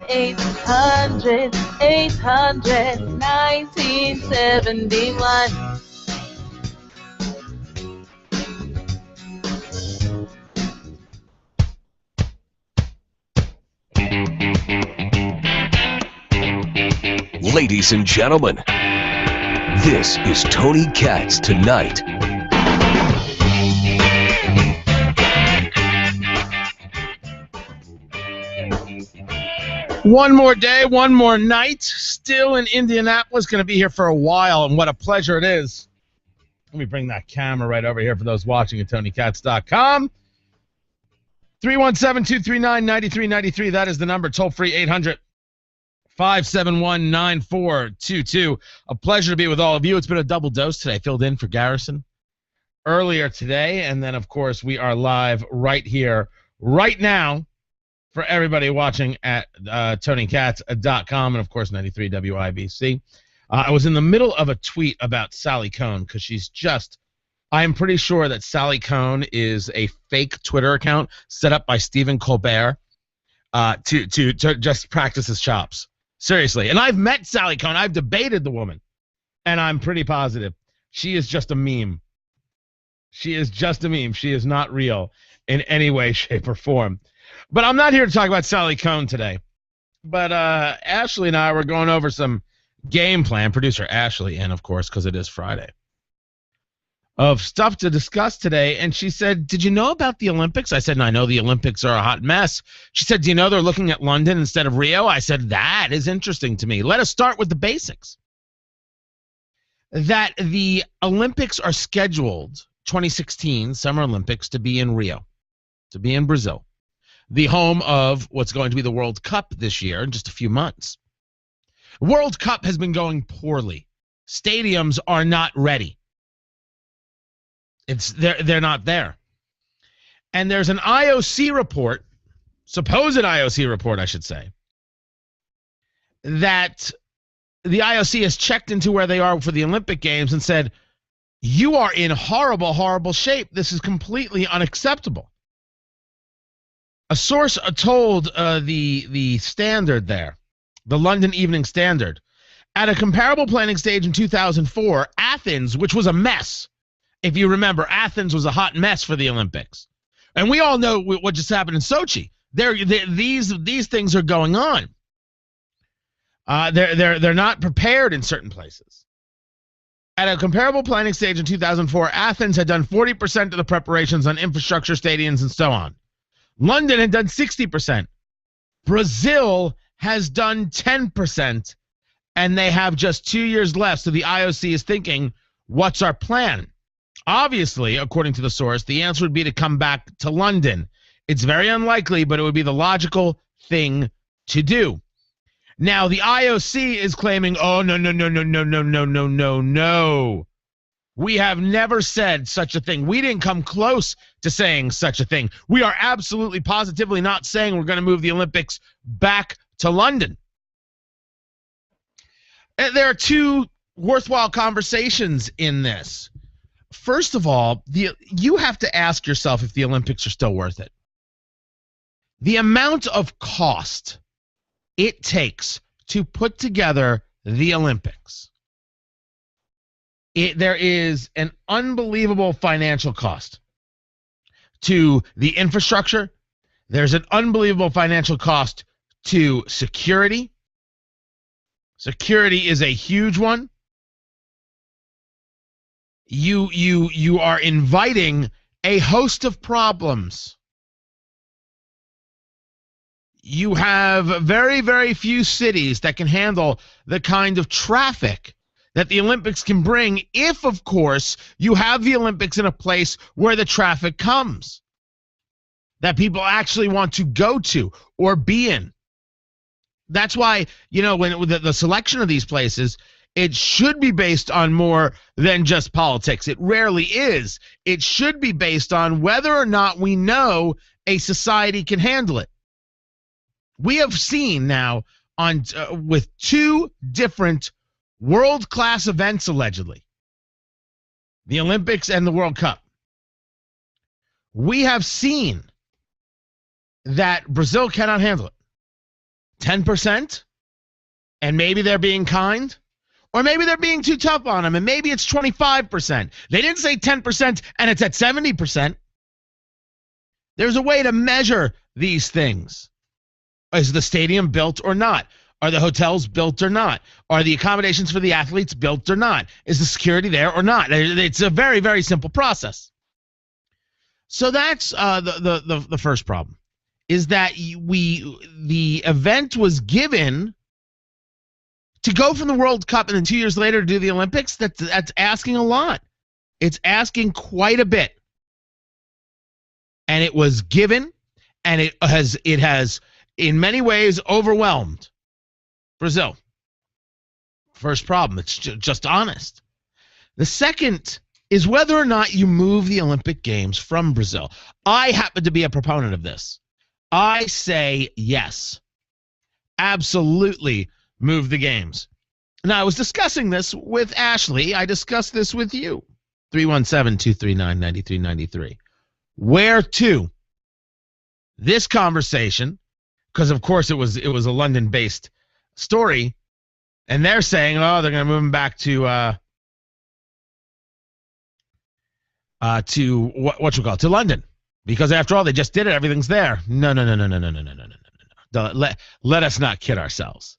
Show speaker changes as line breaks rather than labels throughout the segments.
800-1971.
Ladies and gentlemen, this is Tony Katz Tonight.
One more day, one more night. Still in Indianapolis. Going to be here for a while, and what a pleasure it is. Let me bring that camera right over here for those watching at TonyKatz.com. 317-239-9393. That is the number. Toll free 800-571-9422. A pleasure to be with all of you. It's been a double dose today. Filled in for Garrison earlier today, and then, of course, we are live right here, right now, for everybody watching at TonyKatz.com and, of course, 93 WIBC. I was in the middle of a tweet about Sally Cohn because she's just – I'm pretty sure that Sally Cohn is a fake Twitter account set up by Stephen Colbert to just practice his chops. Seriously. And I've met Sally Cohn. I've debated the woman, and I'm pretty positive she is just a meme. She is just a meme. She is not real in any way, shape, or form. But I'm not here to talk about Sally Cohn today. But Ashley and I were going over some game plan, producer Ashley, and of course, because it is Friday, of stuff to discuss today. And she said, did you know about the Olympics? I said, no, I know the Olympics are a hot mess. She said, do you know they're looking at London instead of Rio? I said, that is interesting to me. Let us start with the basics. That the Olympics are scheduled, 2016 Summer Olympics, to be in Rio, to be in Brazil, the home of what's going to be the World Cup this year in just a few months. World Cup has been going poorly. Stadiums are not ready. They're not there. And there's an IOC report, supposed IOC report, I should say, that the IOC has checked into where they are for the Olympic Games and said, you are in horrible, horrible shape. This is completely unacceptable. A source told the Standard there, the London Evening Standard, at a comparable planning stage in 2004, Athens, which was a mess. If you remember, Athens was a hot mess for the Olympics. And we all know what just happened in Sochi. These things are going on. They're not prepared in certain places. At a comparable planning stage in 2004, Athens had done 40% of the preparations on infrastructure, stadiums, and so on. London had done 60%. Brazil has done 10%, and they have just 2 years left. So the IOC is thinking, what's our plan? Obviously, according to the source, the answer would be to come back to London. It's very unlikely, but it would be the logical thing to do. Now, the IOC is claiming, oh, no. We have never said such a thing. We didn't come close to saying such a thing. We are absolutely positively not saying we're going to move the Olympics back to London. There are two worthwhile conversations in this. First of all, you have to ask yourself if the Olympics are still worth it. The amount of cost it takes to put together the Olympics. There is an unbelievable financial cost to the infrastructure. There's an unbelievable financial cost to security. Security is a huge one. You are inviting a host of problems. You have very, very few cities that can handle the kind of traffic that the Olympics can bring if, of course, you have the Olympics in a place where the traffic comes, that people actually want to go to or be in. That's why, when the selection of these places, it should be based on more than just politics. It rarely is. It should be based on whether or not we know a society can handle it. We have seen now with two different world-class events, allegedly, the Olympics and the World Cup. We have seen that Brazil cannot handle it. 10%, and maybe they're being kind, or maybe they're being too tough on them, and maybe it's 25%. They didn't say 10% and it's at 70%. There's a way to measure these things. Is the stadium built or not? Are the hotels built or not? Are the accommodations for the athletes built or not? Is the security there or not? It's a very, very simple process. So that's the first problem, is that the event was given to go from the World Cup and then 2 years later to do the Olympics. That's asking a lot. It's asking quite a bit. And it was given, and it has in many ways overwhelmed Brazil. First problem. It's just honest. The second is whether or not you move the Olympic Games from Brazil. I happen to be a proponent of this. I say yes. Absolutely move the games. Now, I was discussing this with Ashley. I discussed this with you. 317-239-9393. Where to? This conversation, because of course it was a London-based story, and they're saying, oh, they're going to move them back to to London, because after all, they just did it. Everything's there. No. Let us not kid ourselves.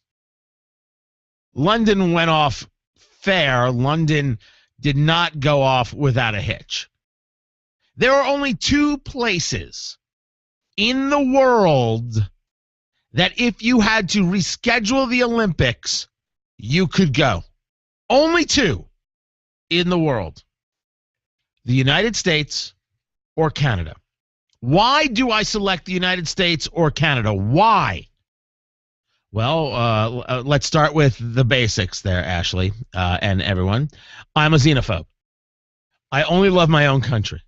London went off fair. London did not go off without a hitch. There are only two places in the world that if you had to reschedule the Olympics, you could go. Only two in the world. The United States or Canada. Why do I select the United States or Canada? Why? Well, let's start with the basics there, Ashley, and everyone. I'm a xenophobe. I only love my own country.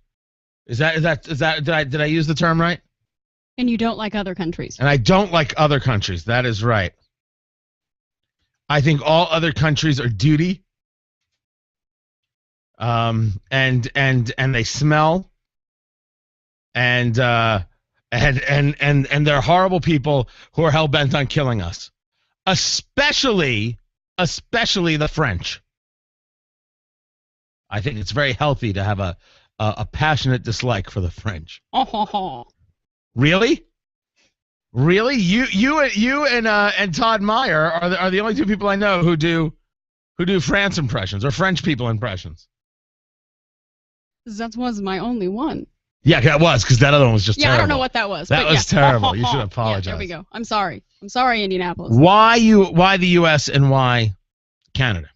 Is that did I use the term right?
And you don't like other countries.
And I don't like other countries. That is right. I think all other countries are duty. And they smell. And they're horrible people who are hell bent on killing us. Especially the French. I think it's very healthy to have a passionate dislike for the French. Really? You and Todd Meyer are the only two people I know who do France impressions or French people impressions.
That was my only one.
Yeah, it was, because that other one was just terrible.
I don't know what that was.
That was terrible. You should apologize.
Yeah, there we go. I'm sorry, Indianapolis.
Why the U.S. and why Canada?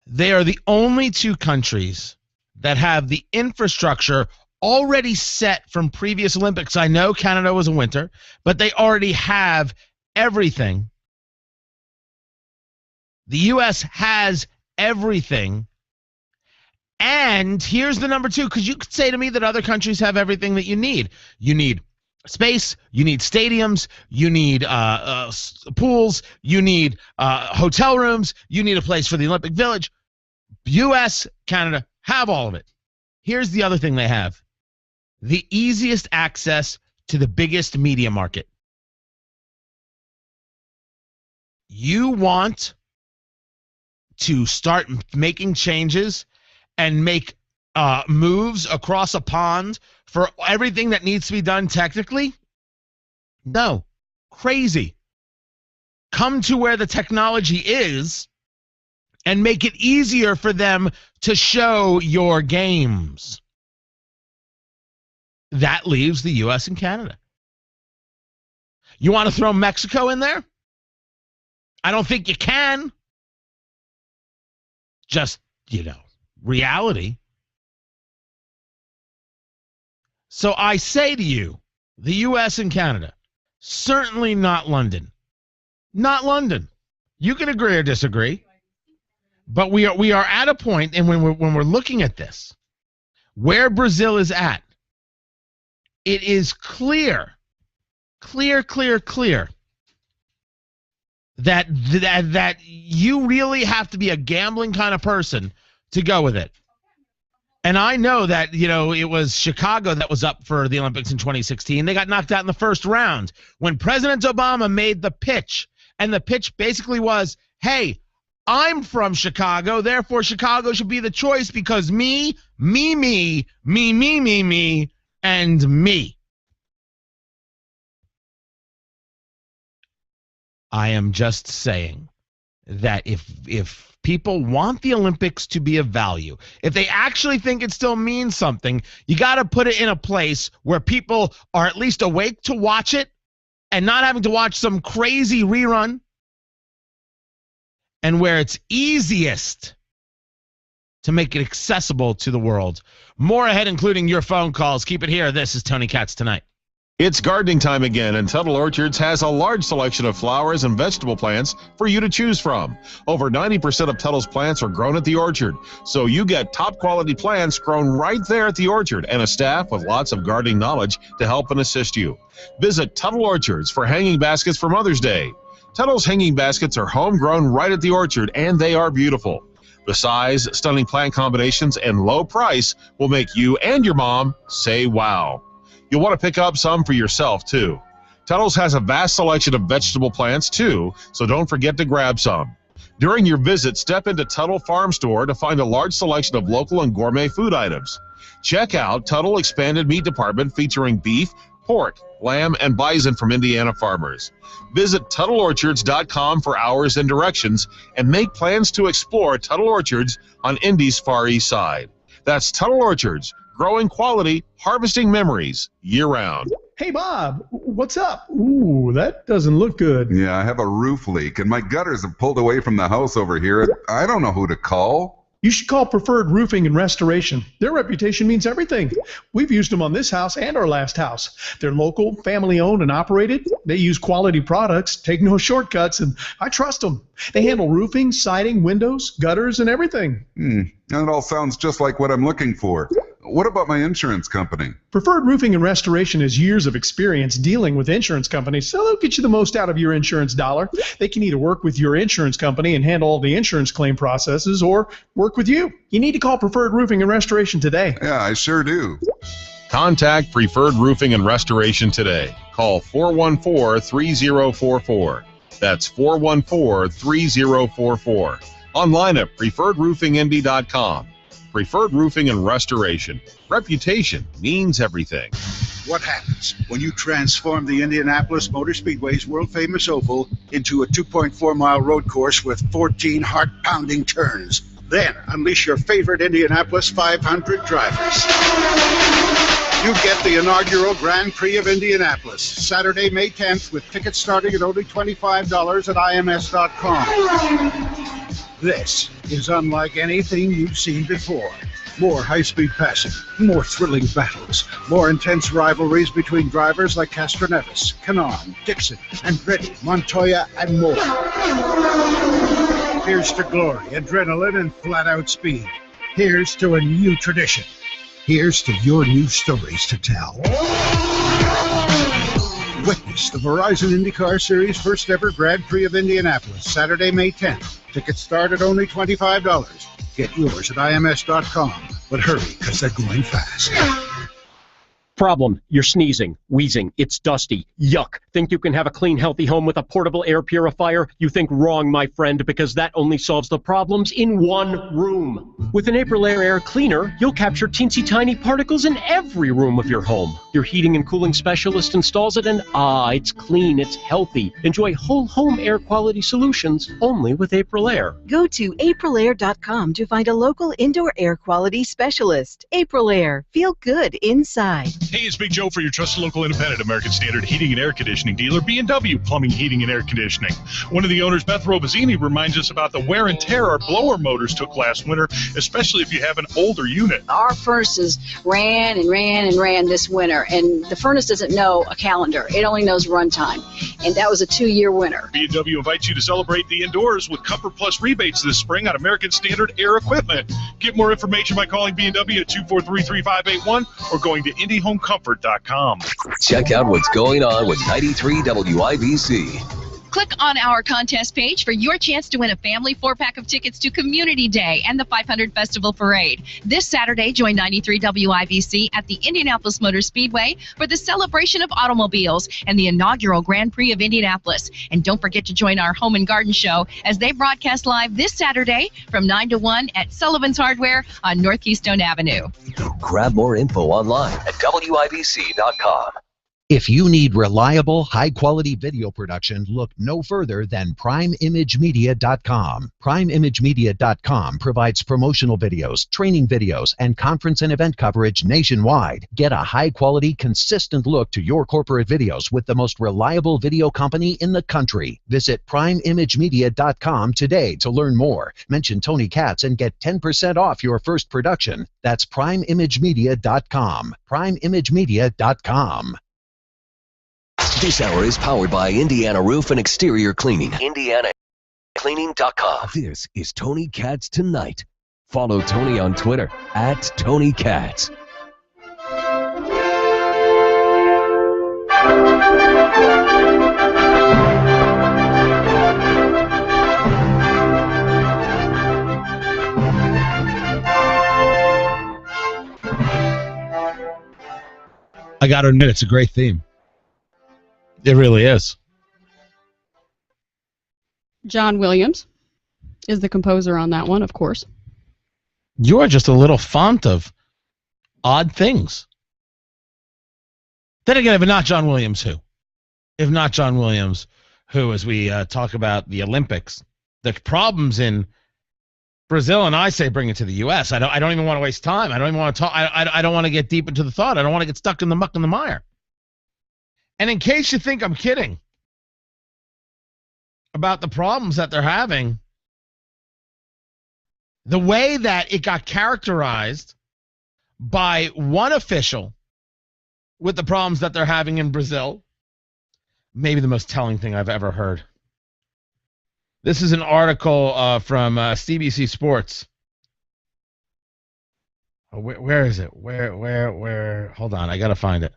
They are the only two countries that have the infrastructure already set from previous Olympics. I know Canada was a winter, but they already have everything. The U.S. has everything. And here's the number two, because you could say to me that other countries have everything that you need. You need space, you need stadiums, you need pools, you need hotel rooms, you need a place for the Olympic Village. U.S., Canada have all of it. Here's the other thing they have. The easiest access to the biggest media market. You want to start making changes and make moves across a pond for everything that needs to be done technically? No. Crazy. Come to where the technology is and make it easier for them to show your games. That leaves the U.S. and Canada. You want to throw Mexico in there? I don't think you can. Just, reality. So I say to you, the U.S. and Canada, certainly not London. Not London. You can agree or disagree, but we are at a point, and when we're looking at this, where Brazil is at, it is clear that you really have to be a gambling kind of person to go with it. And I know that, it was Chicago that was up for the Olympics in 2016. They got knocked out in the first round when President Obama made the pitch. And the pitch basically was, hey, I'm from Chicago, therefore Chicago should be the choice because me, and me. I am just saying that if people want the Olympics to be of value, if they actually think it still means something, you got to put it in a place where people are at least awake to watch it and not having to watch some crazy rerun, and where it's easiest to make it accessible to the world. More ahead, including your phone calls. Keep it here. This is Tony Katz Tonight.
It's gardening time again, and Tuttle Orchards has a large selection of flowers and vegetable plants for you to choose from. Over 90% of Tuttle's plants are grown at the orchard, so you get top-quality plants grown right there at the orchard and a staff with lots of gardening knowledge to help and assist you. Visit Tuttle Orchards for hanging baskets for Mother's Day. Tuttle's hanging baskets are homegrown right at the orchard, and they are beautiful. The size, stunning plant combinations, and low price will make you and your mom say wow. You'll want to pick up some for yourself, too. Tuttle's has a vast selection of vegetable plants, too, so don't forget to grab some. During your visit, step into Tuttle Farm Store to find a large selection of local and gourmet food items. Check out Tuttle Expanded Meat Department featuring beef, pork, lamb, and bison from Indiana farmers. Visit TuttleOrchards.com for hours and directions, and make plans to explore Tuttle Orchards on Indy's Far East Side. That's Tuttle Orchards, growing quality, harvesting memories year-round.
Hey, Bob, what's up? Ooh, that doesn't look good.
Yeah, I have a roof leak, and my gutters have pulled away from the house over here. I don't know who to call.
You should call Preferred Roofing and Restoration. Their reputation means everything. We've used them on this house and our last house. They're local, family-owned and operated. They use quality products, take no shortcuts, and I trust them. They handle roofing, siding, windows, gutters, and everything.
That all sounds just like what I'm looking for. What about my insurance company?
Preferred Roofing and Restoration has years of experience dealing with insurance companies, so they'll get you the most out of your insurance dollar. They can either work with your insurance company and handle all the insurance claim processes, or work with you. You need to call Preferred Roofing and Restoration today.
Yeah, I sure do.
Contact Preferred Roofing and Restoration today. Call 414-3044. That's 414-3044. Online at preferredroofingindy.com. Preferred Roofing and Restoration. Reputation means everything.
What happens when you transform the Indianapolis Motor Speedway's world-famous oval into a 2.4-mile road course with 14 heart-pounding turns? Then unleash your favorite Indianapolis 500 drivers. You get the inaugural Grand Prix of Indianapolis, Saturday, May 10th, with tickets starting at only $25 at IMS.com. This is unlike anything you've seen before. More high-speed passing, more thrilling battles, more intense rivalries between drivers like Castroneves, Canaan, Dixon, Andretti, Montoya, and more. Here's to glory, adrenaline, and flat-out speed. Here's to a new tradition. Here's to your new stories to tell. Witness the Verizon IndyCar Series' first ever Grand Prix of Indianapolis, Saturday, May 10th. Tickets start at only $25. Get yours at IMS.com. But hurry, because they're going fast.
Problem, you're sneezing, wheezing, it's dusty, yuck. Think you can have a clean, healthy home with a portable air purifier? You think wrong, my friend, because that only solves the problems in one room. With an Aprilaire air cleaner, you'll capture teensy tiny particles in every room of your home. Your heating and cooling specialist installs it and it's clean, it's healthy. Enjoy whole home air quality solutions only with Aprilaire.
Go to Aprilaire.com to find a local indoor air quality specialist. Aprilaire, feel good inside.
Hey, it's Big Joe for your trusted local independent American Standard heating and air conditioning dealer, B&W Plumbing, Heating, and Air Conditioning. One of the owners, Beth Robazzini, reminds us about the wear and tear our blower motors took last winter, especially if you have an older unit.
Our furnaces ran and ran and ran this winter, and the furnace doesn't know a calendar. It only knows runtime, and that was a 2-year winter.
B&W invites you to celebrate the indoors with Comfort Plus rebates this spring on American Standard air equipment. Get more information by calling B&W at 243-3581 or going to IndyHomeComfort.com.
Check out what's going on with 93 WIBC.
Click on our contest page for your chance to win a family 4-pack of tickets to Community Day and the 500 Festival Parade. This Saturday, join 93 WIBC at the Indianapolis Motor Speedway for the celebration of automobiles and the inaugural Grand Prix of Indianapolis. And don't forget to join our Home and Garden Show as they broadcast live this Saturday from 9 to 1 at Sullivan's Hardware on North Keystone Avenue.
Grab more info online at WIBC.com.
If you need reliable, high-quality video production, look no further than PrimeImageMedia.com. PrimeImageMedia.com provides promotional videos, training videos, and conference and event coverage nationwide. Get a high-quality, consistent look to your corporate videos with the most reliable video company in the country. Visit PrimeImageMedia.com today to learn more. Mention Tony Katz and get 10% off your first production. That's PrimeImageMedia.com. PrimeImageMedia.com.
This hour is powered by Indiana Roof and Exterior Cleaning. IndianaCleaning.com. This is Tony Katz Tonight. Follow Tony on Twitter at Tony Katz.
I got to admit, it's a great theme. It really is.
John Williams is the composer on that one, of course.
You are just a little font of odd things. Then again, if not John Williams, who? If not John Williams, who, as we talk about the Olympics, the problems in Brazil, and I say bring it to the U.S. I don't even want to waste time. I don't even want to talk. I don't want to get deep into the thought. I don't want to get stuck in the muck and the mire. And in case you think I'm kidding about the problems that they're having, the way that it got characterized by one official with the problems that they're having in Brazil, maybe the most telling thing I've ever heard. This is an article from CBC Sports. Oh, where is it? Where? Hold on, I got to find it.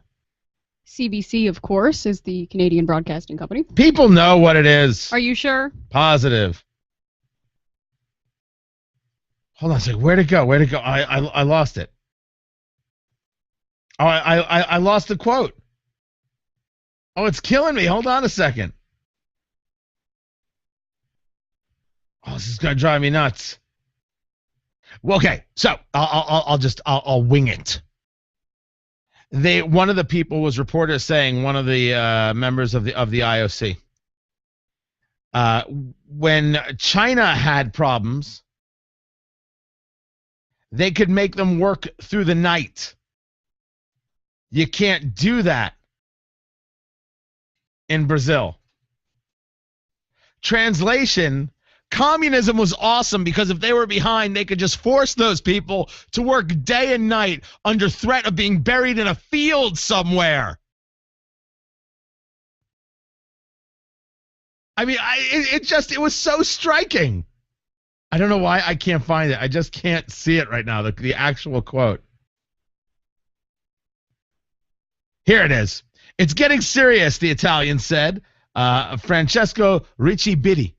CBC, of course, is the Canadian Broadcasting Company.
People know what it is.
Are you sure?
Positive. Hold on a second. Where'd it go? I lost it. Oh, I lost the quote. Oh, it's killing me. Hold on a second. Oh, this is gonna drive me nuts. Well, okay, so I'll wing it. One of the people was reported as saying, one of the members of the IOC, when China had problems, they could make them work through the night. You can't do that in Brazil. Translation: communism was awesome because if they were behind, they could just force those people to work day and night under threat of being buried in a field somewhere. I mean, it was so striking. I don't know why I can't find it. I just can't see it right now, the actual quote. Here it is. It's getting serious, the Italian said. Francesco Riccibitti.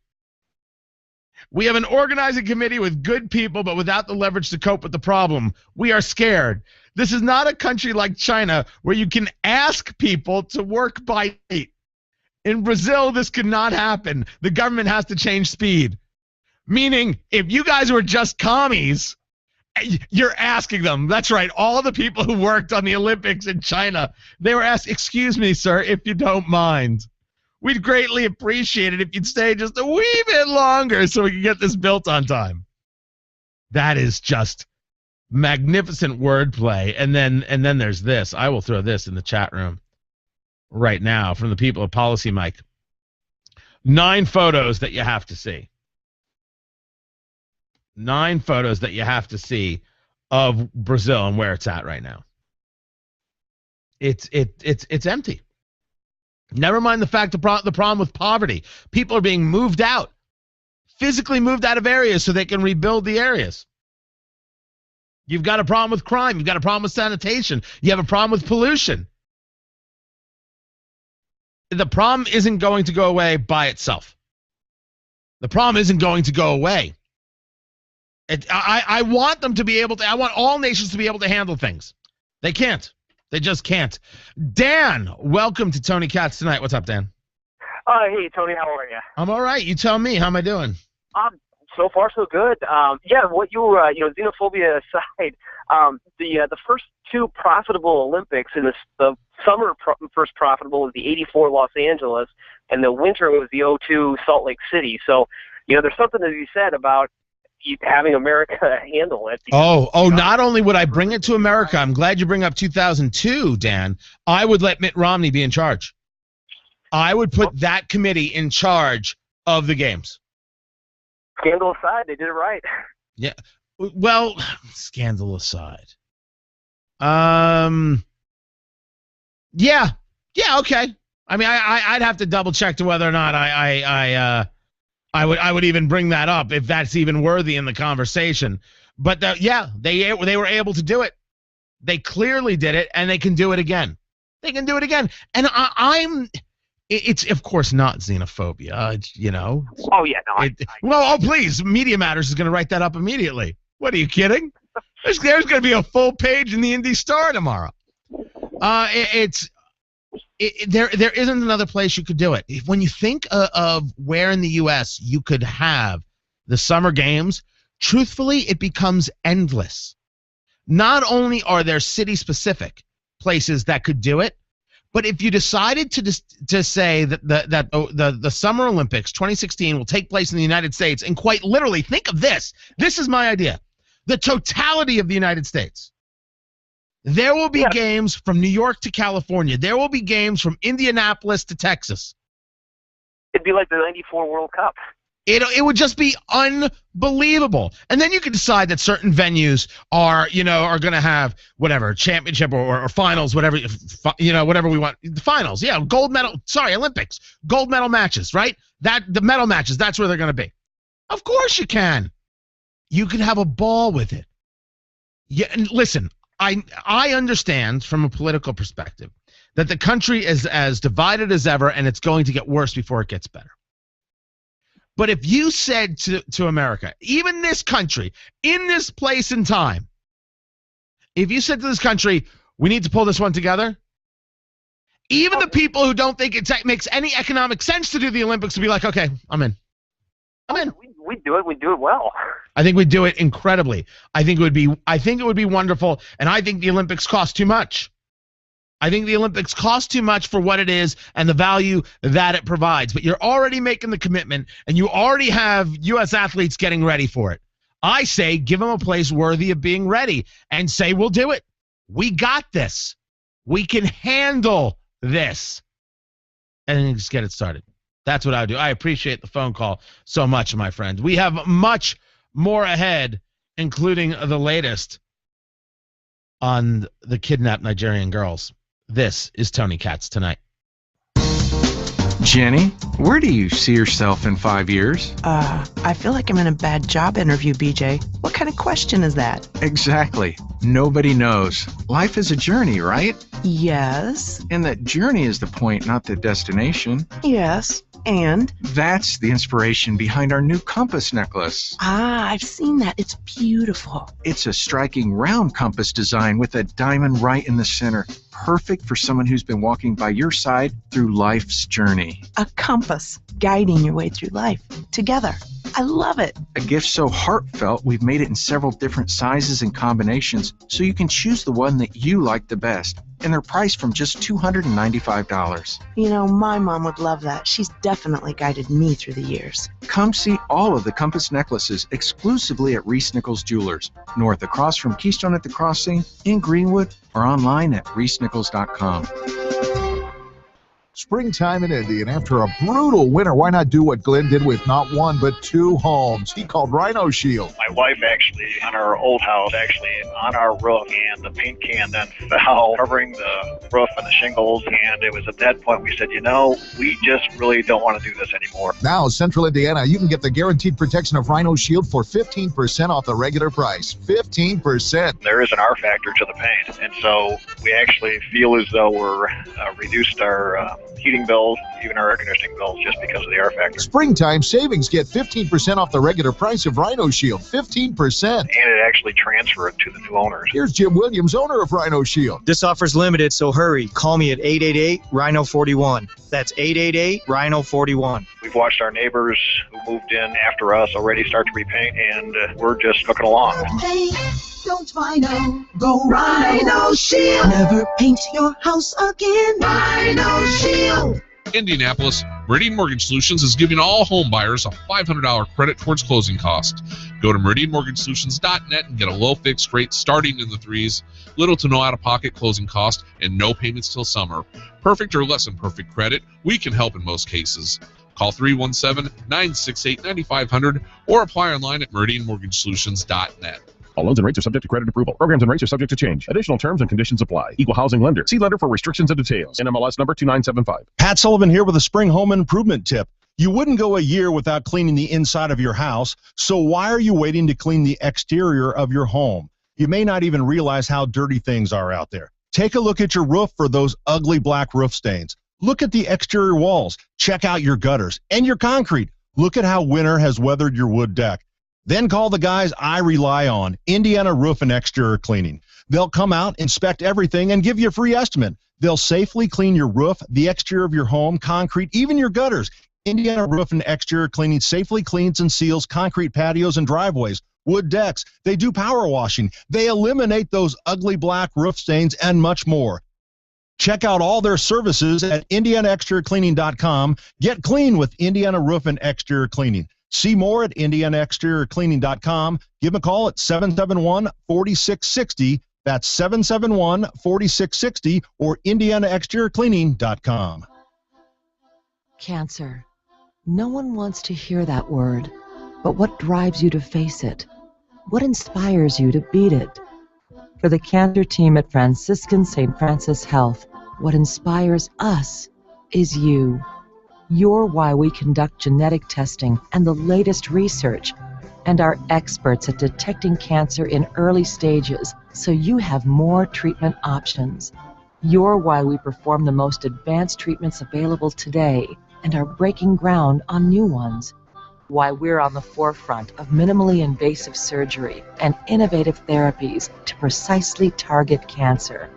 We have an organizing committee with good people, but without the leverage to cope with the problem. We are scared. This is not a country like China where you can ask people to work by 8. In Brazil, this could not happen. The government has to change speed. Meaning, if you guys were just commies, you're asking them. That's right. All the people who worked on the Olympics in China, they were asked, excuse me, sir, if you don't mind. We'd greatly appreciate it if you'd stay just a wee bit longer so we can get this built on time. That is just magnificent wordplay. And then there's this. I will throw this in the chat room right now from the people of Policy Mike. 9 photos that you have to see. 9 photos that you have to see of Brazil and where it's at right now. It's empty. Never mind the fact the problem with poverty. People are being moved out, physically moved out of areas so they can rebuild the areas. You've got a problem with crime. You've got a problem with sanitation. You have a problem with pollution. The problem isn't going to go away by itself. The problem isn't going to go away. I want them to be able to, I want all nations to be able to handle things. They can't. They just can't. Dan, welcome to Tony Katz Tonight. What's up, Dan?
Hey, Tony, how are you?
I'm all right. You tell me. How am I doing?
So far, so good. What xenophobia aside, the first two profitable Olympics, in the summer first profitable was the '84 Los Angeles, and the winter was the '02 Salt Lake City. So, there's something to be said about having America handle it.
Not only would I bring it to America, I'm glad you bring up 2002, Dan. I would let Mitt Romney be in charge. I would put that committee in charge of the games.
Scandal aside, they did it right.
Yeah. Well, scandal aside. Yeah, okay. I mean, I'd have to double check to whether or not I would even bring that up, if that's even worthy in the conversation. But they were able to do it. They clearly did it, and they can do it again. They can do it again. And it's of course not xenophobia,
Oh yeah, no.
Please, Media Matters is going to write that up immediately. What, are you kidding? There's going to be a full page in the Indy Star tomorrow. There isn't another place you could do it. When you think of where in the U.S. you could have the Summer Games, truthfully, it becomes endless. Not only are there city-specific places that could do it, but if you decided to say that the Summer Olympics 2016 will take place in the United States, and quite literally, think of this. This is my idea. The totality of the United States. There will be games from New York to California. There will be games from Indianapolis to Texas.
It'd be like the '94 World Cup.
It would just be unbelievable. And then you could decide that certain venues are going to have whatever, championship or finals, whatever we want. The finals, gold medal, Olympics, gold medal matches, right? The medal matches, that's where they're going to be. Of course you can. You can have a ball with it. Yeah, and listen, I understand from a political perspective that the country is as divided as ever, and it's going to get worse before it gets better. But if you said to America, even this country, in this place and time, if you said to this country, we need to pull this one together, even the people who don't think it makes any economic sense to do the Olympics would be like, okay, I'm in.
We'd do it. We'd do it well.
I think we'd do it incredibly. I think it would be wonderful, and I think the Olympics cost too much. I think the Olympics cost too much for what it is and the value that it provides. But you're already making the commitment, and you already have U.S. athletes getting ready for it. I say give them a place worthy of being ready and say we'll do it. We got this. We can handle this. And then just get it started. That's what I would do. I appreciate the phone call so much, my friends. We have much more ahead, including the latest on the kidnapped Nigerian girls. This is Tony Katz Tonight.
Jenny, where do you see yourself in 5 years?
I feel like I'm in a bad job interview, BJ. What kind of question is that?
Exactly. Nobody knows. Life is a journey, right?
Yes.
And that journey is the point, not the destination.
Yes. And?
That's the inspiration behind our new compass necklace.
I've seen that. It's beautiful.
It's a striking round compass design with a diamond right in the center. Perfect for someone who's been walking by your side through life's journey.
A compass guiding your way through life together. I love it.
A gift so heartfelt, we've made it in several different sizes and combinations so you can choose the one that you like the best. And they're priced from just $295.
My mom would love that. She's definitely guided me through the years.
Come see all of the compass necklaces exclusively at Reese Nichols Jewelers, north across from Keystone at the Crossing, in Greenwood, or online at reesenichols.com.
Springtime in Indy, and after a brutal winter, why not do what Glenn did with not one but two homes? He called Rhino Shield.
My wife actually, on our old house, on our roof, and the paint can then fell, covering the roof and the shingles, and it was at that point we said, we just really don't want to do this anymore.
Now, Central Indiana, you can get the guaranteed protection of Rhino Shield for 15% off the regular price. 15%.
There is an R factor to the paint, and so we actually feel as though we're reduced our heating bills, even our air conditioning bills, just because of the air factor.
Springtime savings. Get 15% off the regular price of Rhino Shield. 15%.
And it actually transferred to the new owners.
Here's Jim Williams, owner of Rhino Shield.
This offer's limited, so hurry. Call me at 888-RHINO-41. That's 888-RHINO-41.
We've watched our neighbors who moved in after us already start to repaint, and we're just looking along.
Hey, don't Rhino, go Rhino Shield. Never paint your house again. Rhino Shield.
Indianapolis, Meridian Mortgage Solutions is giving all home buyers a $500 credit towards closing costs. Go to meridianmortgagesolutions.net and get a low fixed rate starting in the threes, little to no out-of-pocket closing cost, and no payments till summer. Perfect or less than perfect credit, we can help in most cases. Call 317-968-9500 or apply online at meridianmortgagesolutions.net.
All loans and rates are subject to credit approval. Programs and rates are subject to change. Additional terms and conditions apply. Equal housing lender. See lender for restrictions and details. NMLS number 2975.
Pat Sullivan here with a spring home improvement tip. You wouldn't go a year without cleaning the inside of your house, so why are you waiting to clean the exterior of your home? You may not even realize how dirty things are out there. Take a look at your roof for those ugly black roof stains. Look at the exterior walls. Check out your gutters and your concrete. Look at how winter has weathered your wood deck. Then call the guys I rely on, Indiana Roof and Exterior Cleaning. They'll come out, inspect everything, and give you a free estimate. They'll safely clean your roof, the exterior of your home, concrete, even your gutters. Indiana Roof and Exterior Cleaning safely cleans and seals concrete patios and driveways, wood decks. They do power washing. They eliminate those ugly black roof stains and much more. Check out all their services at IndianaExteriorCleaning.com. Get clean with Indiana Roof and Exterior Cleaning. See more at IndianaExteriorCleaning.com. Give them a call at 771-4660. That's 771-4660 or IndianaExteriorCleaning.com.
Cancer. No one wants to hear that word, but what drives you to face it? What inspires you to beat it? For the cancer team at Franciscan St. Francis Health, what inspires us is you. You're why we conduct genetic testing and the latest research, and are experts at detecting cancer in early stages so you have more treatment options. You're why we perform the most advanced treatments available today and are breaking ground on new ones. Why we're on the forefront of minimally invasive surgery and innovative therapies to precisely target cancer.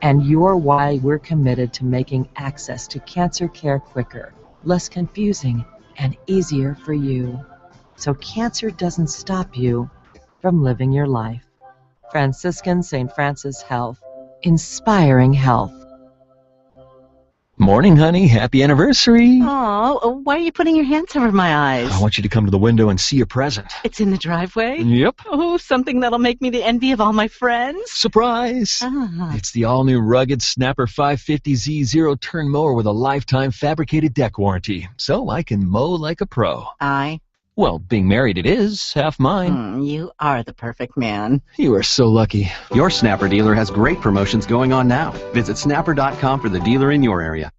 And you're why we're committed to making access to cancer care quicker, less confusing, and easier for you, so cancer doesn't stop you from living your life. Franciscan St. Francis Health, inspiring health.
Morning, honey. Happy anniversary.
Oh, why are you putting your hands over my eyes?
I want you to come to the window and see your present.
It's in the driveway?
Yep.
Oh, something that'll make me the envy of all my friends?
Surprise! It's the all-new rugged Snapper 550Z zero-turn mower with a lifetime fabricated deck warranty, so I can mow like a pro. Well, being married it is, half mine.
You are the perfect man.
You are so lucky.
Your Snapper dealer has great promotions going on now. Visit snapper.com for the dealer in your area.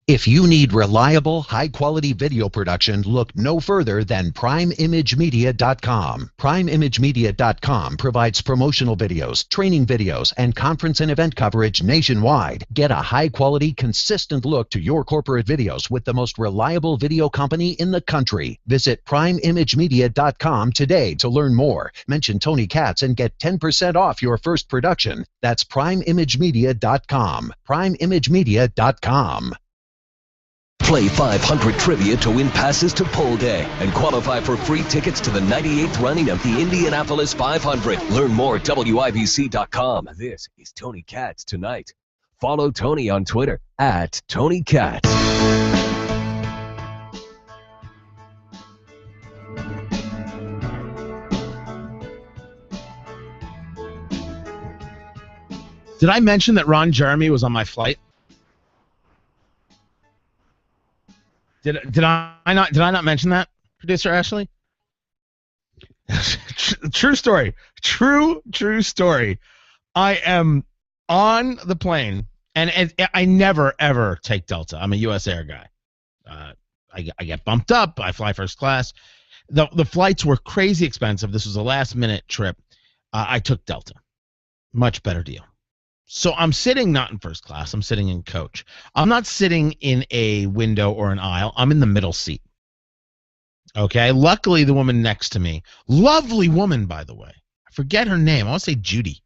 If you need reliable, high-quality video production, look no further than PrimeImageMedia.com. PrimeImageMedia.com provides promotional videos, training videos, and conference and event coverage nationwide. Get a high-quality, consistent look to your corporate videos with the most reliable video company in the country. Visit PrimeImageMedia.com today to learn more. Mention Tony Katz and get 10% off your first production. That's PrimeImageMedia.com. PrimeImageMedia.com.
Play 500 trivia to win passes to Pole Day and qualify for free tickets to the 98th running of the Indianapolis 500. Learn more at WIBC.com. This is Tony Katz Tonight. Follow Tony on Twitter at Tony Katz.
Did I mention that Ron Jeremy was on my flight? Did I not mention that, producer Ashley? True story. True story. I am on the plane, and I never ever take Delta. I'm a U.S. Air guy. I get bumped up. I fly first class. The flights were crazy expensive. This was a last minute trip. I took Delta. Much better deal. So I'm sitting not in first class. I'm sitting in coach. I'm not sitting in a window or an aisle. I'm in the middle seat. Okay. Luckily, the woman next to me, lovely woman, by the way. I forget her name. I want to say Judy.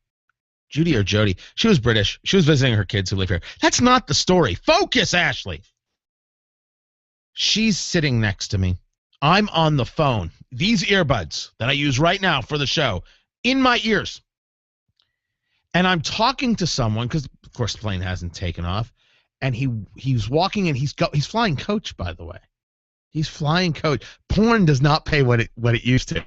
Judy or Jody. She was British. She was visiting her kids who live here. That's not the story. Focus, Ashley. She's sitting next to me. I'm on the phone. These earbuds that I use right now for the show in my ears. And I'm talking to someone because, of course, the plane hasn't taken off. And he's walking in. He's flying coach, by the way. He's flying coach. Porn does not pay what it used to.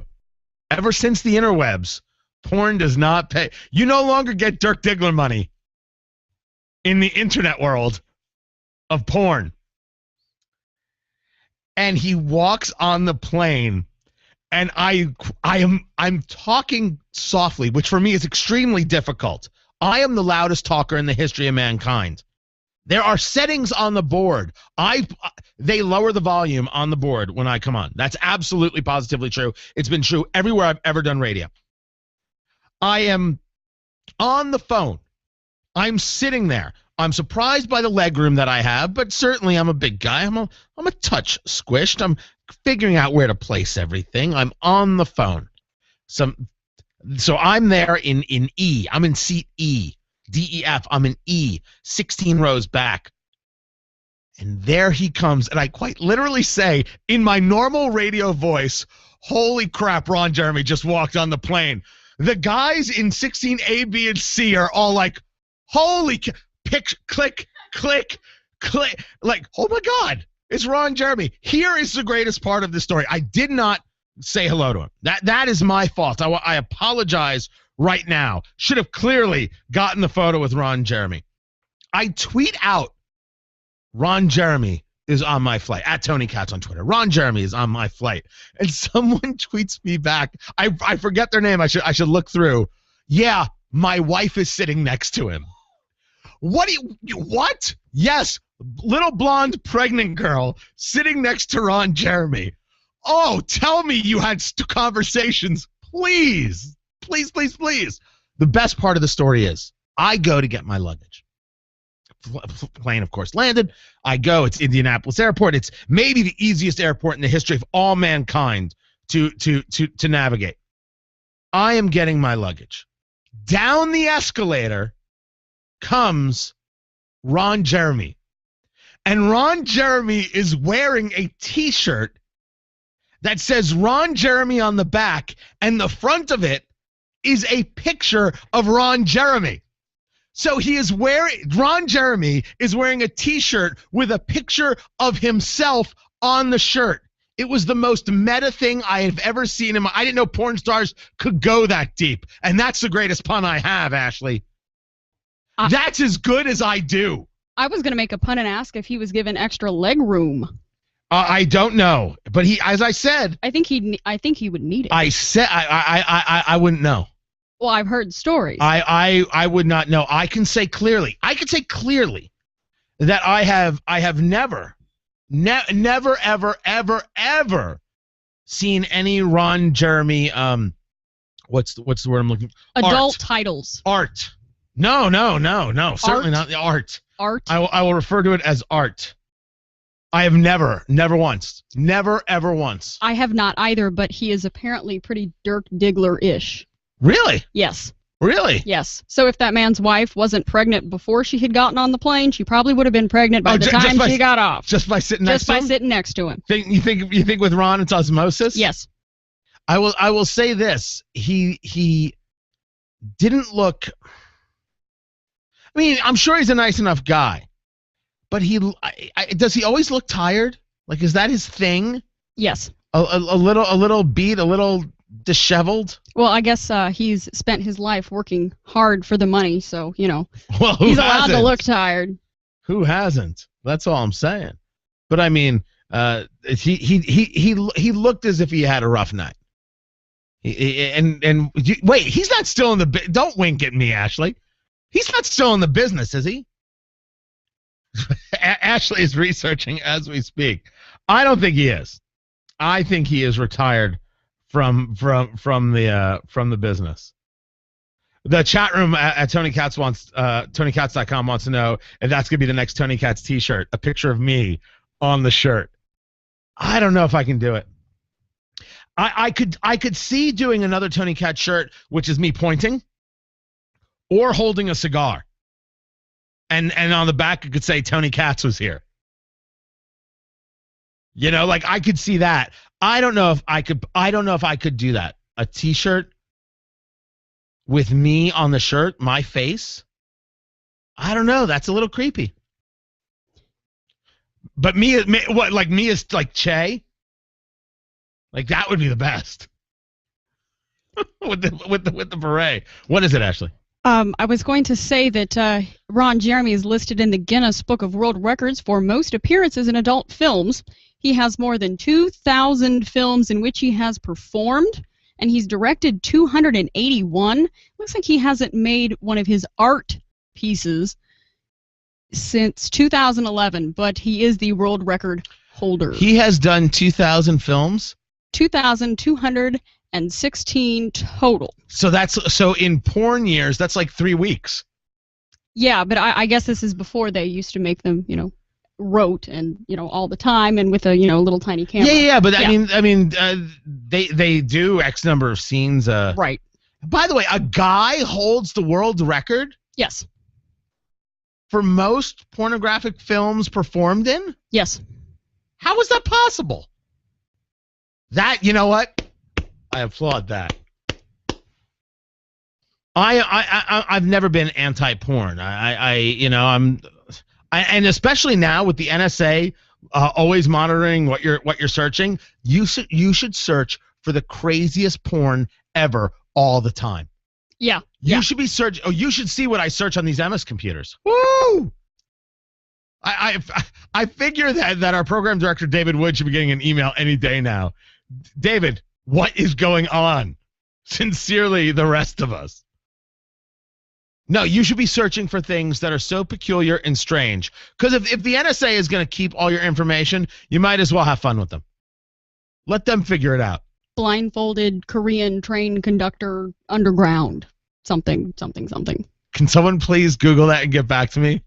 Ever since the interwebs, porn does not pay. You no longer get Dirk Diggler money in the internet world of porn. And he walks on the plane. And I'm talking softly, which for me is extremely difficult. I am the loudest talker in the history of mankind. There are settings on the board. They lower the volume on the board when I come on. That's absolutely positively true. It's been true everywhere I've ever done radio. I am on the phone. I'm sitting there. I'm surprised by the legroom that I have, but certainly I'm a big guy. I'm a touch squished. I'm figuring out where to place everything. I'm on the phone. So I'm there in E. I'm in seat E. DEF. I'm in E. 16 rows back. And there he comes. And I quite literally say in my normal radio voice, holy crap, Ron Jeremy just walked on the plane. The guys in 16 A, B, and C are all like, holy click, like, oh my God. It's Ron Jeremy. Here is the greatest part of the story. I did not say hello to him. That is my fault. I apologize right now. Should have clearly gotten the photo with Ron Jeremy. I tweet out, Ron Jeremy is on my flight. At Tony Katz on Twitter. Ron Jeremy is on my flight. And someone tweets me back. I forget their name. I should look through. Yeah, my wife is sitting next to him. What? Yes. Little blonde pregnant girl sitting next to Ron Jeremy. Oh, tell me you had conversations. Please. The best part of the story is I go to get my luggage. Plane, of course, landed. I go. It's Indianapolis Airport. It's maybe the easiest airport in the history of all mankind to navigate. I am getting my luggage. Down the escalator comes Ron Jeremy. And Ron Jeremy is wearing a T-shirt that says Ron Jeremy on the back, and the front of it is a picture of Ron Jeremy. So Ron Jeremy is wearing a T-shirt with a picture of himself on the shirt. It was the most meta thing I have ever seen I didn't know porn stars could go that deep. And that's the greatest pun I have, Ashley. That's as good as I do.
I was going to make a pun and ask if he was given extra leg room.
I don't know, but as I said,
I think he would need it.
I said I wouldn't know.
Well, I've heard stories.
I would not know. I can say clearly that I have never ever seen any Ron Jeremy what's the word I'm looking for?
Adult titles.
Art. No. Certainly not the art.
Art.
I will refer to it as art. I have never once. Never, ever once.
I have not either, but he is apparently pretty Dirk Diggler-ish.
Really?
Yes.
Really?
Yes. So if that man's wife wasn't pregnant before she had gotten on the plane, she probably would have been pregnant by the time she got off.
Just by sitting next to him?
Just by sitting next to him.
You think with Ron it's osmosis?
Yes.
I will say this. He didn't look... I mean, I'm sure he's a nice enough guy. But does he always look tired? Like, is that his thing?
Yes.
A little beat, a little disheveled?
Well, I guess he's spent his life working hard for the money, so,
well,
he's allowed to look tired.
Who hasn't? That's all I'm saying. But, I mean, he looked as if he had a rough night. Wait, he's not still in the... Don't wink at me, Ashley. He's not still in the business, is he? Ashley is researching as we speak. I don't think he is. I think he is retired from the business. The chat room at Tony Katz wants TonyKatz.com wants to know if that's gonna be the next Tony Katz T-shirt. A picture of me on the shirt. I don't know if I can do it. I could see doing another Tony Katz shirt, which is me pointing or holding a cigar, and on the back it could say Tony Katz was here. You know, like I could see that. I don't know if I could do that. A T-shirt with me on the shirt, my face. I don't know. That's a little creepy. But me is like Che? Like that would be the best. with the beret. What is it, Ashley?
I was going to say that Ron Jeremy is listed in the Guinness Book of World Records for most appearances in adult films. He has more than 2,000 films in which he has performed, and he's directed 281. Looks like he hasn't made one of his art pieces since 2011, but he is the world record holder.
He has done 2,000 films?
2,216 total.
So in porn years, that's like 3 weeks.
Yeah, but I guess this is before they used to make them, wrote and all the time and with a little tiny camera.
Yeah, but I mean they do X number of scenes.
Right.
By the way, a guy holds the world record.
Yes.
For most pornographic films performed in.
Yes.
How is that possible? That, you know what? I applaud that. I've never been anti-porn. And especially now with the NSA always monitoring what you're searching, you should search for the craziest porn ever all the time.
Yeah.
You should be searching. Oh, you should see what I search on these MS computers. Woo! I figure that our program director David Wood should be getting an email any day now. David, what is going on? Sincerely, the rest of us. No, you should be searching for things that are so peculiar and strange. Because if the NSA is going to keep all your information, you might as well have fun with them. Let them figure it out.
Blindfolded Korean train conductor underground. Something.
Can someone please Google that and get back to me?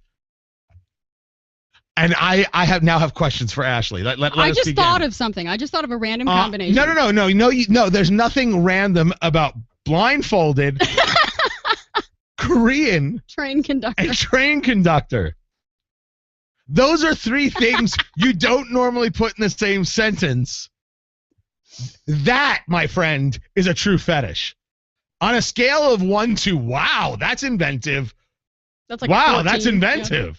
And I now have questions for Ashley. Let
I
us
just
begin.
thought of something. I just thought of a random combination.
No. There's nothing random about blindfolded Korean
train conductor.
And train conductor. Those are three things you don't normally put in the same sentence. That, my friend, is a true fetish. On a scale of 1 to wow, that's inventive.
That's like
wow,
14.
that's inventive. Yeah.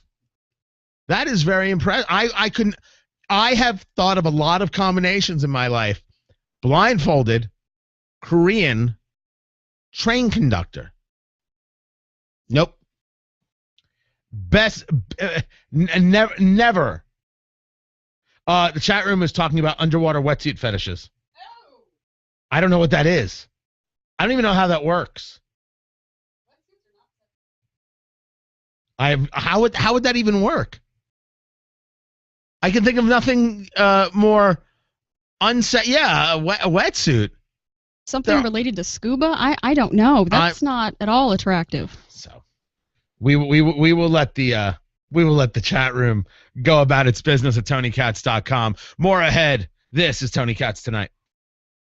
That is very impressive. I have thought of a lot of combinations in my life. Blindfolded, Korean, train conductor. Nope. Never. The chat room is talking about underwater wetsuit fetishes. I don't know what that is. I don't even know how that works. How would that even work? I can think of nothing more unset. Yeah, a wetsuit.
Something related to scuba? I don't know. That's not at all attractive.
So we will let the chat room go about its business at TonyKatz.com. More ahead. This is Tony Katz Tonight.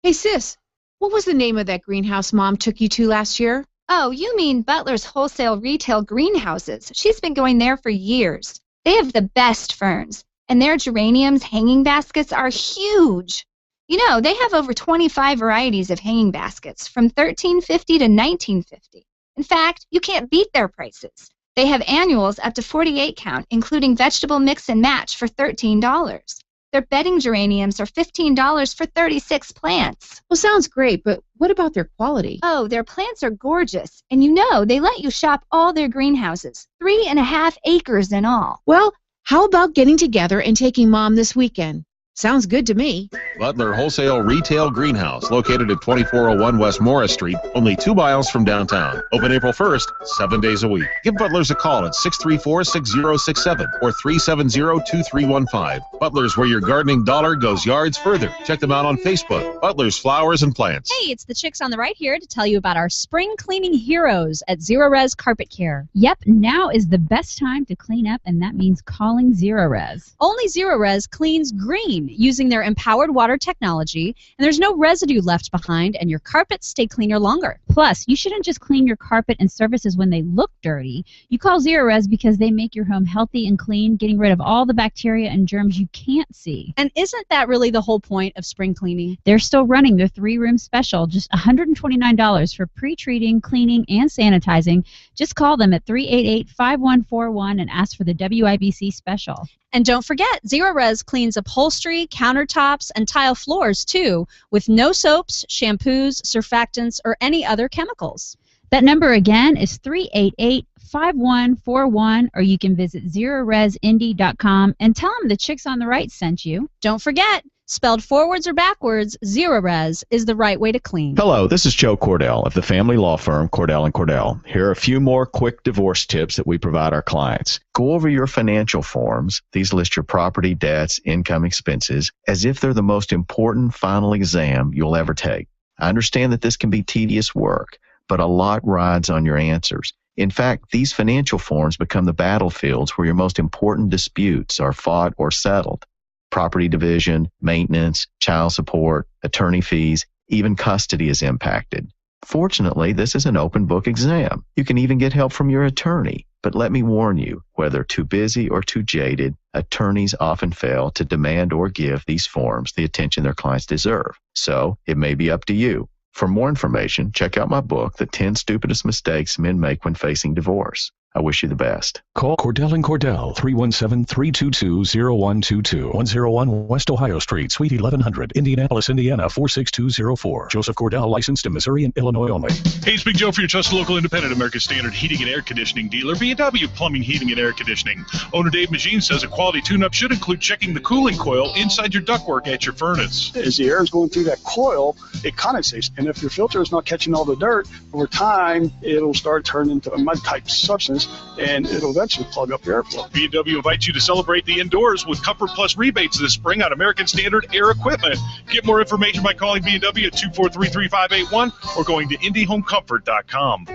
Hey sis, what was the name of that greenhouse Mom took you to last year?
Oh, you mean Butler's Wholesale Retail Greenhouses. She's been going there for years. They have the best ferns, and their geraniums hanging baskets are huge. You know, they have over 25 varieties of hanging baskets, from $13.50 to $19.50. In fact, you can't beat their prices. They have annuals up to 48 count, including vegetable mix and match for $13. Their bedding geraniums are $15 for 36 plants.
Well, sounds great, but what about their quality?
Oh, their plants are gorgeous, and you know they let you shop all their greenhouses, 3.5 acres in all.
Well, how about getting together and taking Mom this weekend? Sounds good to me.
Butler Wholesale Retail Greenhouse, located at 2401 West Morris Street, only 2 miles from downtown. Open April 1st, 7 days a week. Give Butler's a call at 634-6067 or 370-2315. Butler's, where your gardening dollar goes yards further. Check them out on Facebook. Butler's Flowers and Plants.
Hey, it's the chicks on the right here to tell you about our spring cleaning heroes at Zero Res Carpet Care. Yep, now is the best time to clean up, and that means calling Zero Res. Only Zero Res cleans green using their empowered water technology, and there's no residue left behind, and your carpets stay cleaner longer. Plus, you shouldn't just clean your carpet and surfaces when they look dirty. You call Zero Res because they make your home healthy and clean, getting rid of all the bacteria and germs you can't see. And isn't that really the whole point of spring cleaning? They're still running their 3-room special, just $129 for pre-treating, cleaning, and sanitizing. Just call them at 388-5141 and ask for the WIBC special. And don't forget, Zero Res cleans upholstery, countertops, and tile floors, too, with no soaps, shampoos, surfactants, or any other chemicals. That number again is 388-5141, or you can visit ZeroResIndy.com and tell them the chicks on the right sent you. Don't forget, spelled forwards or backwards, Zero Res is the right way to clean.
Hello, this is Joe Cordell of the family law firm Cordell & Cordell. Here are a few more quick divorce tips that we provide our clients. Go over your financial forms. These list your property, debts, income, expenses, as if they're the most important final exam you'll ever take. I understand that this can be tedious work, but a lot rides on your answers. In fact, these financial forms become the battlefields where your most important disputes are fought or settled. Property division, maintenance, child support, attorney fees, even custody is impacted. Fortunately, this is an open book exam. You can even get help from your attorney. But let me warn you, whether too busy or too jaded, attorneys often fail to demand or give these forms the attention their clients deserve. So it may be up to you. For more information, check out my book, The 10 Stupidest Mistakes Men Make When Facing Divorce. I wish you the best.
Call Cordell & Cordell, 317-322-0122, 101 West Ohio Street, Suite 1100, Indianapolis, Indiana, 46204. Joseph Cordell, licensed in Missouri and Illinois only.
Hey, it's Big Joe for your trusted local independent America's Standard heating and air conditioning dealer, B&W Plumbing, Heating, and Air Conditioning. Owner Dave Magine says a quality tune-up should include checking the cooling coil inside your ductwork at your furnace.
As the air is going through that coil, it condensates. And if your filter is not catching all the dirt, over time, it'll start turning into a mud-type substance, and it'll eventually plug up your airflow.
B&W invites you to celebrate the indoors with Comfort Plus rebates this spring on American Standard air equipment. Get more information by calling B&W at 243-3581 or going to IndyHomeComfort.com.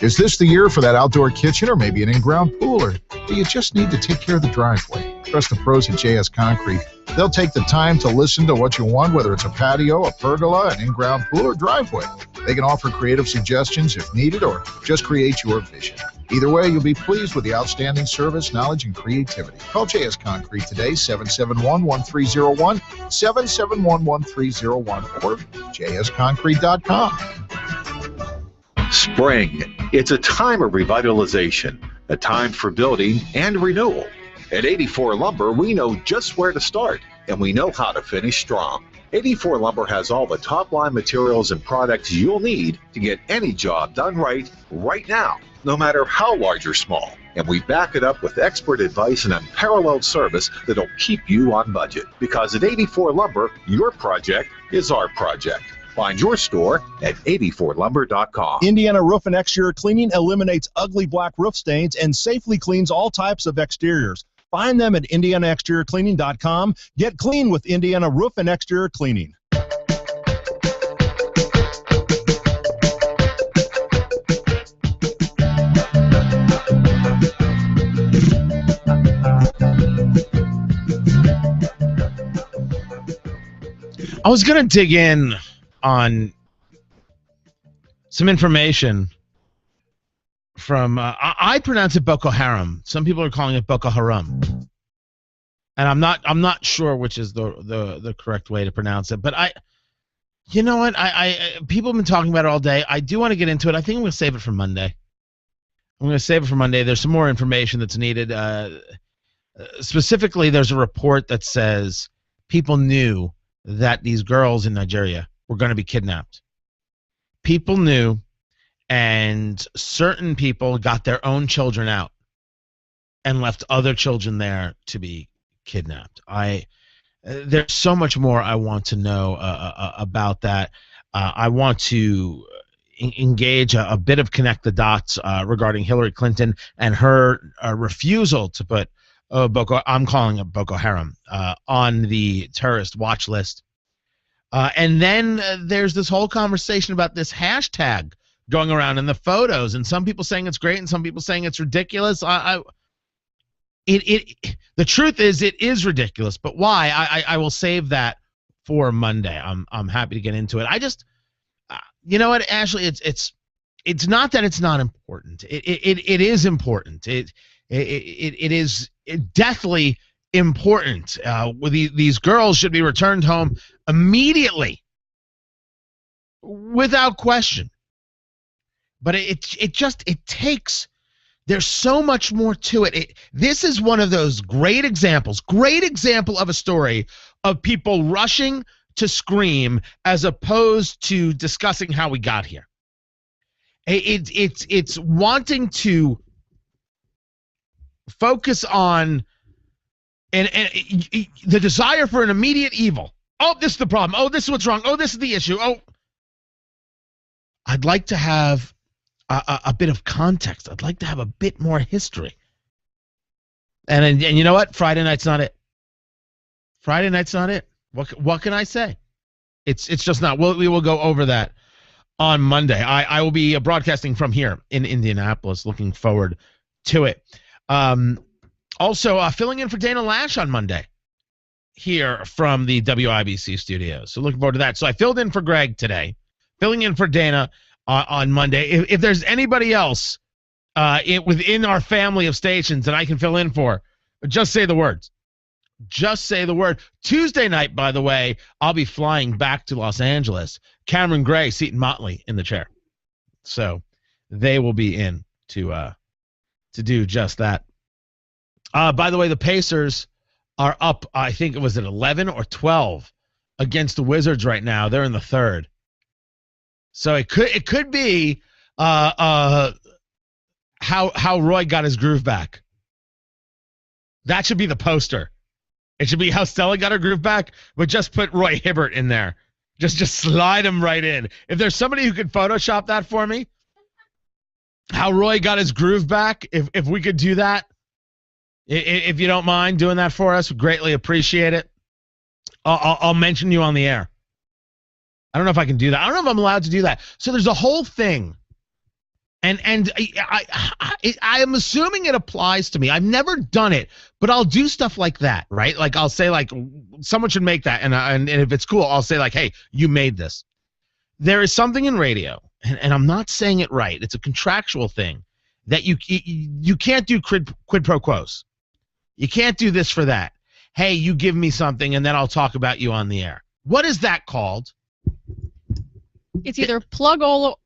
Is this the year for that outdoor kitchen or maybe an in-ground pool, or do you just need to take care of the driveway? Trust the pros at JS Concrete. They'll take the time to listen to what you want, whether it's a patio, a pergola, an in-ground pool, or driveway. They can offer creative suggestions if needed or just create your vision. Either way, you'll be pleased with the outstanding service, knowledge, and creativity. Call JS Concrete today, 771-1301, 771-1301, or jsconcrete.com.
Spring. It's a time of revitalization, a time for building and renewal. At 84 Lumber, we know just where to start, and we know how to finish strong. 84 Lumber has all the top-line materials and products you'll need to get any job done right now, no matter how large or small. And we back it up with expert advice and unparalleled service that'll keep you on budget. Because at 84 Lumber, your project is our project. Find your store at 84lumber.com.
Indiana Roof and Exterior Cleaning eliminates ugly black roof stains and safely cleans all types of exteriors. Find them at IndianaExteriorCleaning.com. Get clean with Indiana Roof and Exterior Cleaning.
I was going to dig in on some information from I pronounce it Boko Haram. Some people are calling it Boko Haram, and I'm not sure which is the correct way to pronounce it. But you know what? I people have been talking about it all day. I do want to get into it. I think I'm going to save it for Monday. There's some more information that's needed. Specifically, there's a report that says people knew that these girls in Nigeria were going to be kidnapped. People knew, and certain people got their own children out and left other children there to be kidnapped. there's so much more I want to know about that. I want to engage a bit of connect the dots regarding Hillary Clinton and her refusal to put I'm calling it Boko Haram on the terrorist watch list. And then there's this whole conversation about this hashtag going around and the photos, and some people saying it's great and some people saying it's ridiculous. The truth is it is ridiculous, but why? I will save that for Monday. I'm happy to get into it. I just you know what, Ashley, it's not that it's not important. It is important. It is deathly important. These girls should be returned home immediately, without question. But it takes. There's so much more to it. This is one of those great example of a story of people rushing to scream as opposed to discussing how we got here. It's wanting to focus on and the desire for an immediate evil. Oh, this is the problem. Oh, this is what's wrong. Oh, this is the issue. Oh, I'd like to have a bit of context. I'd like to have a bit more history. And you know what? Friday night's not it. Friday night's not it. What can I say? It's just not. We will go over that on Monday. I will be broadcasting from here in Indianapolis. Looking forward to it. Also, filling in for Dana Lash on Monday here from the WIBC studios. So looking forward to that. So I filled in for Greg today, filling in for Dana on Monday. If there's anybody else within our family of stations that I can fill in for, just say the words. Just say the word. Tuesday night, by the way, I'll be flying back to Los Angeles. Cameron Gray, Seton Motley in the chair. So they will be in to do just that. By the way, the Pacers are up, I think it was at 11 or 12 against the Wizards right now. They're in the third. So it could be how Roy got his groove back. That should be the poster. It should be how Stella got her groove back, but just put Roy Hibbert in there. Just slide him right in. If there's somebody who could Photoshop that for me, how Roy got his groove back, if we could do that, if you don't mind doing that for us, greatly appreciate it. I'll mention you on the air. I don't know if I can do that. I don't know if I'm allowed to do that. So there's a whole thing. And I am assuming it applies to me. I've never done it, but I'll do stuff like that, right? Like I'll say like someone should make that, and if it's cool, I'll say like, hey, you made this. There is something in radio, and I'm not saying it right. It's a contractual thing that you can't do quid pro quos. You can't do this for that. Hey, you give me something, and then I'll talk about you on the air. What is that called?
It's either plugola,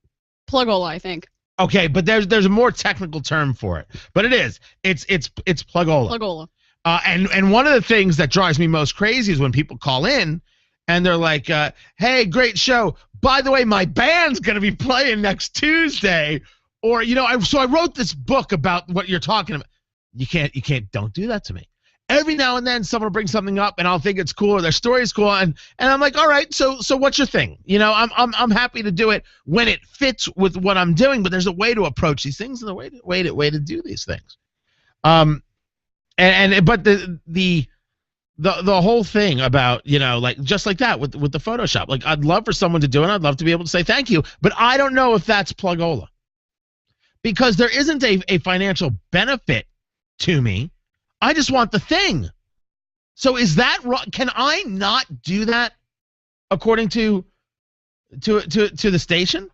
I think.
Okay, but there's a more technical term for it. But it is. It's plugola.
Plugola.
And one of the things that drives me most crazy is when people call in and they're like, hey, great show. By the way, my band's going to be playing next Tuesday. Or, I wrote this book about what you're talking about. You can't, don't do that to me. Every now and then someone will bring something up and I'll think it's cool or their story is cool and I'm like, all right, so what's your thing? I'm happy to do it when it fits with what I'm doing, but there's a way to approach these things and a way to do these things. But the whole thing about, like just like that with the Photoshop, like I'd love for someone to do it. I'd love to be able to say thank you, but I don't know if that's plugola because there isn't a financial benefit to me. I just want the thing. So is that wrong? Can I not do that according to the station?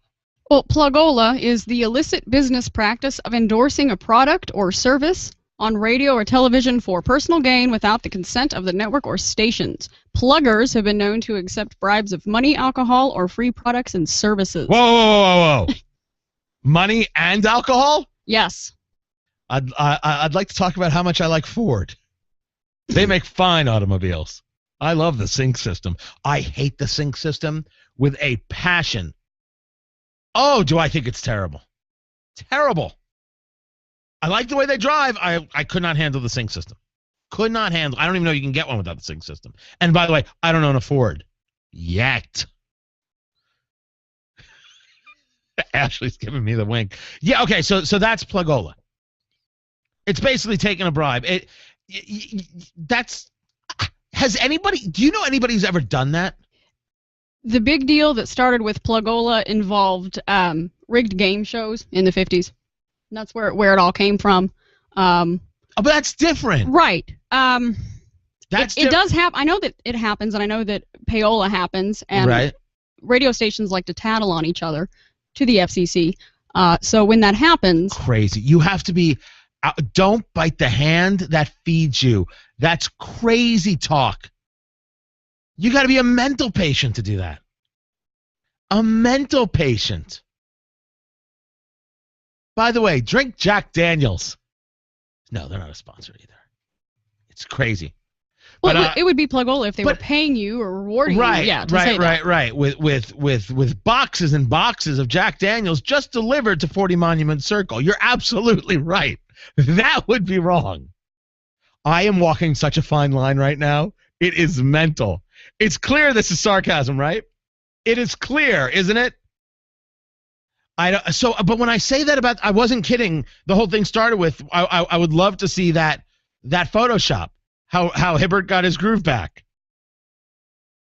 Well, plugola is the illicit business practice of endorsing a product or service on radio or television for personal gain without the consent of the network or stations. Pluggers have been known to accept bribes of money, alcohol, or free products and services.
Whoa. Money and alcohol?
Yes.
I'd like to talk about how much I like Ford. They make fine automobiles. I love the sync system. I hate the sync system with a passion. Oh, do I think it's terrible. Terrible. I like the way they drive. I could not handle the sync system. Could not handle. I don't even know you can get one without the sync system. And by the way, I don't own a Ford yet. Ashley's giving me the wink. Yeah, okay, so that's Plugola. It's basically taking a bribe. Has anybody, do you know anybody who's ever done that?
The big deal that started with Plugola involved rigged game shows in the 50s. And that's where it all came from.
But that's different.
Right. It does happen. I know that it happens, and I know that payola happens, and radio stations like to tattle on each other to the FCC. So when that happens...
Crazy. You have to be... don't bite the hand that feeds you. That's crazy talk. You got to be a mental patient to do that. A mental patient. By the way, drink Jack Daniels. No, they're not a sponsor either. It's crazy.
Well,
but,
it would be Plugola if they were paying you or rewarding you. Yeah, to say that.
Right. With boxes and boxes of Jack Daniels just delivered to 40 Monument Circle. You're absolutely right. That would be wrong. I am walking such a fine line right now. It is mental. It's clear this is sarcasm, right? It is clear, isn't it? But when I say that about, I wasn't kidding. The whole thing started with, I would love to see that Photoshop. How Hibbert got his groove back.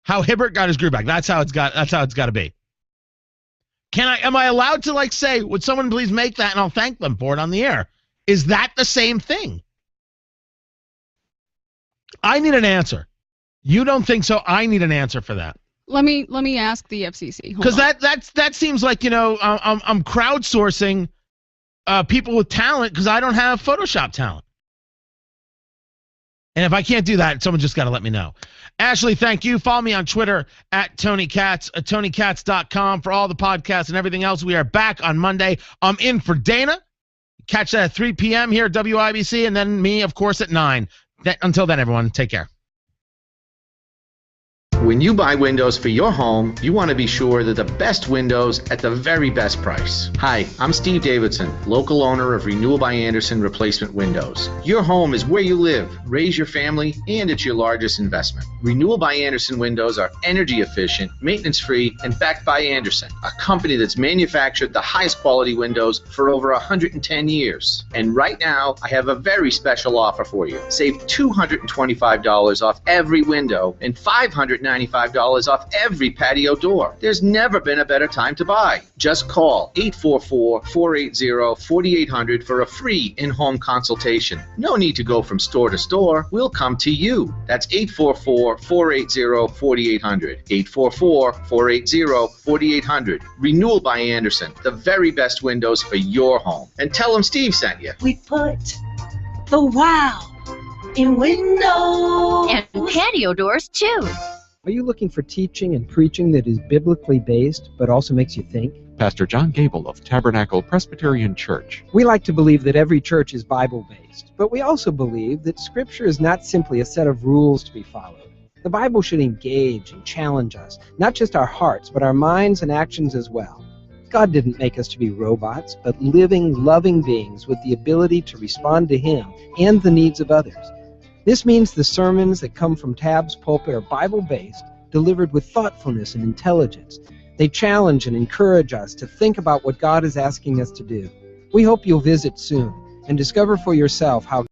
How Hibbert got his groove back. That's how it's got to be. Am I allowed to say, would someone please make that and I'll thank them for it on the air? Is that the same thing? I need an answer. You don't think so? I need an answer for that.
Let me ask the FCC.
Because that seems like, I'm crowdsourcing people with talent because I don't have Photoshop talent. And if I can't do that, someone just got to let me know. Ashley, thank you. Follow me on Twitter at Tony Katz, at TonyKatz.com for all the podcasts and everything else. We are back on Monday. I'm in for Dana. Catch that at 3 p.m. here at WIBC, and then me, of course, at 9. Until then, everyone, take care.
When you buy windows for your home, you want to be sure they're the best windows at the very best price. Hi, I'm Steve Davidson, local owner of Renewal by Andersen Replacement Windows. Your home is where you live, raise your family, and it's your largest investment. Renewal by Andersen windows are energy efficient, maintenance free, and backed by Andersen, a company that's manufactured the highest quality windows for over 110 years. And right now, I have a very special offer for you. Save $225 off every window and $595 off every patio door. There's never been a better time to buy. Just call 844-480-4800 for a free in-home consultation. No need to go from store to store. We'll come to you. That's 844-480-4800. 844-480-4800. Renewal by Andersen, the very best windows for your home. And tell them Steve sent you.
We put the wow in windows.
And patio doors, too.
Are you looking for teaching and preaching that is biblically based but also makes you think?
Pastor John Gable of Tabernacle Presbyterian Church.
We like to believe that every church is Bible-based, but we also believe that Scripture is not simply a set of rules to be followed. The Bible should engage and challenge us, not just our hearts, but our minds and actions as well. God didn't make us to be robots, but living, loving beings with the ability to respond to Him and the needs of others. This means the sermons that come from Tab's pulpit are Bible-based, delivered with thoughtfulness and intelligence. They challenge and encourage us to think about what God is asking us to do. We hope you'll visit soon and discover for yourself how